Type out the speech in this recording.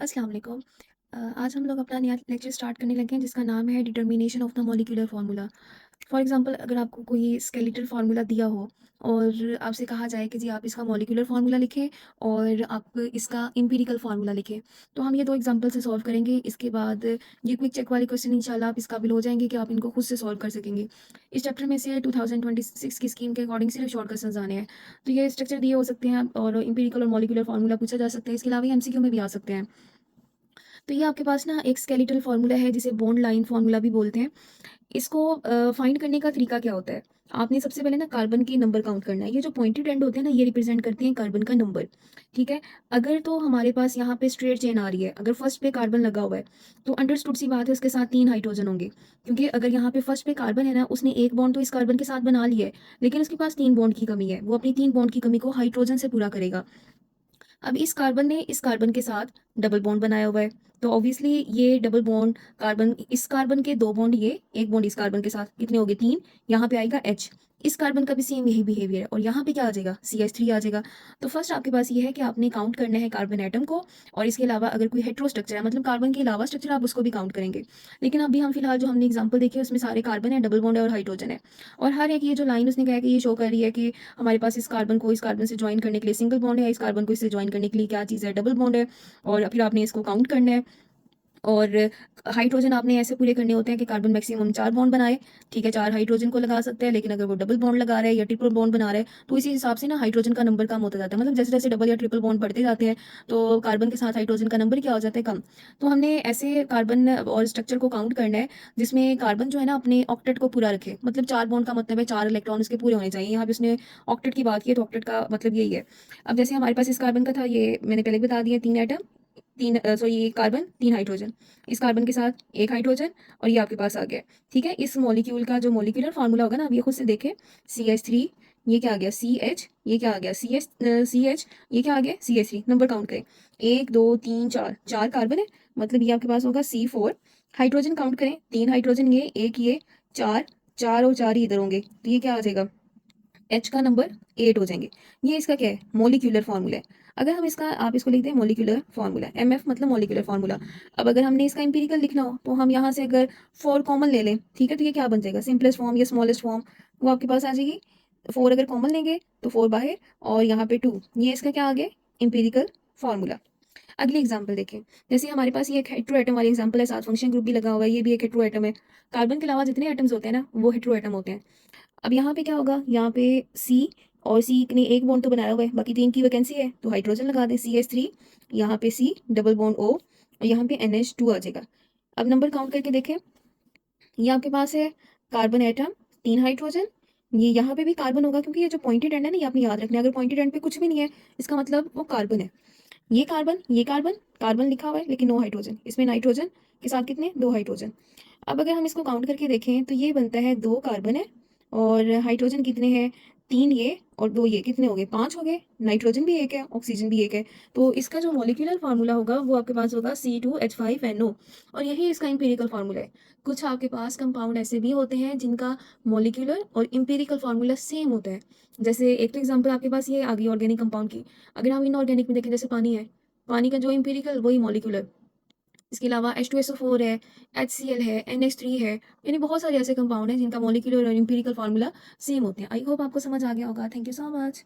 अस्सलाम वालेकुम। आज हम लोग अपना नया लेक्चर स्टार्ट करने लगे हैं जिसका नाम है determination of the molecular formula. For example अगर आपको कोई स्केलेटल फार्मूला दिया हो और आपसे कहा जाए कि जी आप इसका मॉलिक्यूलर फार्मूला लिखें और आप इसका एम्पिरिकल फार्मूला लिखें, तो हम ये 2 एग्जांपल से सॉल्व करेंगे। इसके बाद ये क्विक चेक वाले क्वेश्चन इंशाल्लाह आप इस काबिल हो जाएँगे कि आप इनको खुद से सॉल्व कर सकेंगे। इस चैप्टर में से 2026 की स्कीम के अकॉर्डिंग सिर्फ शॉर्ट क्वेश्चंस आने हैं। तो ये स्ट्रक्चर दिए हो सकते हैं और एम्पिरिकल और मॉलिक्यूलर फार्मूला पूछा जा सकता है। इसके अलावा ये एमसीक्यू में भी आ सकते हैं। तो ये आपके पास ना एक स्केलेटल फार्मूला है जिसे बॉन्ड लाइन फार्मूला भी बोलते हैं। इसको फाइंड करने का तरीका क्या होता है? आपने सबसे पहले ना कार्बन के नंबर काउंट करना है। ये जो पॉइंटेड एंड होते हैं ना, ये रिप्रेजेंट करते हैं कार्बन का नंबर। ठीक है? अगर तो हमारे पास यहाँ पे स्ट्रेट चेन आ रही है, अगर फर्स्ट पे कार्बन लगा हुआ है, तो अंडरस्टूड सी बात है उसके साथ 3 हाइड्रोजन होंगे। क्योंकि अगर यहाँ पे फर्स्ट पे कार्बन है ना, उसने एक बॉन्ड तो इस कार्बन के साथ बना लिया है, लेकिन उसके पास 3 बॉन्ड की कमी है। वो अपनी 3 बॉन्ड की कमी को हाइड्रोजन से पूरा करेगा। अब इस कार्बन ने इस कार्बन के साथ डबल बॉन्ड बनाया हुआ है, तो ऑब्वियसली ये डबल बॉन्ड कार्बन, इस कार्बन के 2 बॉन्ड, ये एक बॉन्ड इस कार्बन के साथ, कितने हो गए 3। यहाँ पे आएगा H। इस कार्बन का भी सेम यही बिहेवियर है और यहाँ पे क्या आ जाएगा, CH3 आ जाएगा। तो फर्स्ट आपके पास ये है कि आपने काउंट करना है कार्बन एटम को, और इसके अलावा अगर कोई हेट्रो स्ट्रक्चर है, मतलब कार्बन के अलावा स्ट्रक्चर, आप उसको भी काउंट करेंगे। लेकिन अभी हम फिलहाल जो हमने एग्जाम्पल देखे उसमें सारे कार्बन है, डबल बॉन्ड है और हाइड्रोजन है। और हर एक ये जो लाइन उसने कहा है कि ये शो कर रही है कि हमारे पास इस कार्बन को इस कार्बन से ज्वाइन करने के लिए सिंगल बॉन्ड है, इस कार्बन को इससे ज्वाइन करने के लिए क्या चीज़ है, डबल बॉन्ड है। और फिर आपने इसको काउंट करना है। और हाइड्रोजन आपने ऐसे पूरे करने होते हैं कि कार्बन मैक्सिमम 4 बॉन्ड बनाए। ठीक है, 4 हाइड्रोजन को लगा सकते हैं, लेकिन अगर वो डबल बॉन्ड लगा रहा है या ट्रिपल बॉन्ड बना रहा है, तो इसी हिसाब से ना हाइड्रोजन का नंबर कम होता जाता है। मतलब जैसे जैसे डबल या ट्रिपल बॉन्ड बढ़ते जाते हैं, तो कार्बन के साथ हाइड्रोजन का नंबर क्या हो जाता है, कम। तो हमने ऐसे कार्बन और स्ट्रक्चर को काउंट करना है जिसमें कार्बन जो है ना अपने ऑक्टेट को पूरा रखे। मतलब 4 बॉन्ड का मतलब है 4 इलेक्ट्रॉन उसके पूरे होने चाहिए। यहाँ पे उसने ऑक्टेट की बात की है, तो ऑक्टेट का मतलब यही है। अब जैसे हमारे पास इस कार्बन का था, ये मैंने पहले बता दिया, 3 एटम, 3 सॉरी, ये कार्बन 3 हाइड्रोजन, इस कार्बन के साथ एक हाइड्रोजन, और ये आपके पास आ गया। ठीक है, इस मॉलिक्यूल का जो मॉलिक्यूलर फार्मूला होगा ना, आप ये खुद से देखें। CH3, ये क्या आ गया CH, ये क्या आ गया CH, ये क्या आ गया CH3। नंबर काउंट करें, 1 2 3 4, 4 कार्बन है, मतलब ये आपके पास होगा C4। हाइड्रोजन काउंट करें, 3 हाइड्रोजन, ये एक, ये 4, 4 और 4 ही इधर होंगे, तो ये क्या आ जाएगा, H का नंबर 8 हो जाएंगे। ये इसका क्या है, मोलिकुलर फार्मूला है। अगर हम इसका, आप इसको लिखते हैं मोलिकुलर फार्मूला, MF मतलब मोलिकुलर फार्मूला। अब अगर हमने इसका इंपीरिकल लिखना हो, तो हम यहाँ से अगर 4 कॉमन ले लें, ठीक है, तो ये क्या बन जाएगा, सिंपलेस्ट फॉर्म या स्मॉलेस्ट फॉर्म, वो आपके पास आ जाएगी। 4 अगर कॉमन लेंगे तो 4 बाहर, और यहाँ पे 2, ये इसका क्या आ गया, इंपीरिकल फार्मूला। अगली एग्जाम्पल देखें। जैसे हमारे पास ये एक हेट्रो एटम वाली एग्जाम्पल है, साथ फंक्शन ग्रुप भी लगा हुआ है, ये भी एक हेट्रो एटम है। कार्बन के अलावा जितने एटम्स होते हैं ना, वो हेट्रो एटम होते हैं। अब यहाँ पे क्या होगा, यहाँ पे सी, और सी ने एक बॉन्ड तो बनाया हुआ है, बाकी 3 की वैकेंसी है, तो हाइड्रोजन लगा दें CH3। यहाँ पे C डबल बॉन्ड O, और यहाँ पे NH2 आ जाएगा। अब नंबर काउंट करके देखें, ये आपके पास है कार्बन एटम, 3 हाइड्रोजन, ये यहाँ पे भी कार्बन होगा, क्योंकि ये जो पॉइंटेड एंड है ना, ये आपने याद रखना है। अगर पॉइंटेड एंड पे कुछ भी नहीं है, इसका मतलब वो कार्बन है। ये कार्बन, ये कार्बन, कार्बन लिखा हुआ है लेकिन नो हाइड्रोजन, इसमें नाइट्रोजन के साथ कितने, 2 हाइड्रोजन। अब अगर हम इसको काउंट करके देखें, तो ये बनता है 2 कार्बन है, और हाइड्रोजन कितने हैं, 3 ये और 2 ये, कितने हो गए, 5 हो गए। नाइट्रोजन भी एक है, ऑक्सीजन भी एक है। तो इसका जो मॉलिक्यूलर फार्मूला होगा वो आपके पास होगा C2H5NO, और यही इसका इंपीरिकल फार्मूला है। कुछ आपके पास कंपाउंड ऐसे भी होते हैं जिनका मॉलिक्यूलर और इंपीरिकल फार्मूला सेम होता है। जैसे एक तो एग्जांपल आपके पास ये आ गई ऑर्गेनिक कंपाउंड की। अगर हम इनऑर्गेनिक में देखें, जैसे पानी है, पानी का जो इंपीरिकल वही मॉलिक्यूलर। इसके अलावा H2SO4 है, HCl है, NH3 है, यानी बहुत सारे ऐसे कंपाउंड हैं जिनका मॉलिक्यूलर और इंपीरिकल फार्मूला सेम होते हैं। आई होप आपको समझ आ गया होगा। Thank you so much.